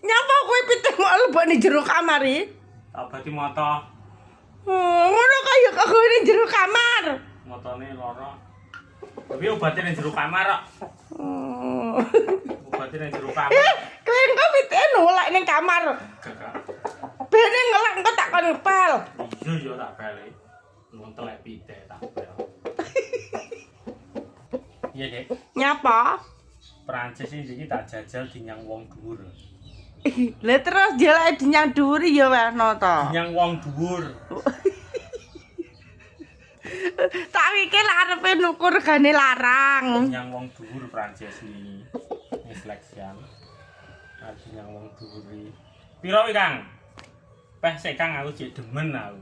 Nyapa kowe pitik mau lebokne jero kamar iki? Tak bati moto. Ngono kaya kok ning jero kamar. Motone lara. Tapi obatnya ning jero kamar kok. Obatnya ning jero kamar. Kowe engko pitike nolak ning kamar. Gak. Bene ngelak engko tak kon ngepel. Iya ya tak beli. Nontelek pitik tak bel. Iya, Dek. Nyapa? Prancis iki tak jajal dinyang wong dhuwur. Lah terus jelek dinyang dhuwur ya wehno to. Dinyang wong dhuwur. Tak mikir arepe nuku regane larang. Dinyang wong dhuwur Prancis iki. Wis seleksian. Dinyang wong dhuwur iki. Piro iki, Kang? Peh sik Kang aku jek demen aku.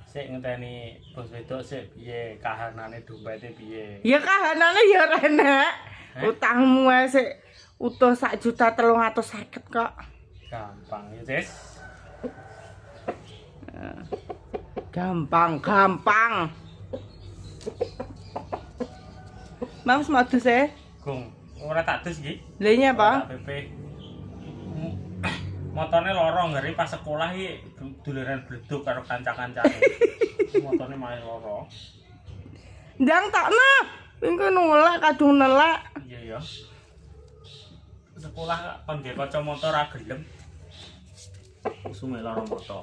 Sik ngenteni bos wedok sik piye kahanane dompete piye. Ya kahanane ya ora enak. Utangmu ae sik utuh 1.350.000 kok. Gampang ya, Sis. Gampang. Mas modus e. Gong, ora tak dus iki. Lha iya apa? PP. Motone loro ngeri pas sekolah iki doleran bleduk karo kanca-kancane. Motone malah loro. Ndang takno. Engko nolak kadung nelek. Iya ya. Sekolah kon nggae kacamata ra gelem. Sume loro moto.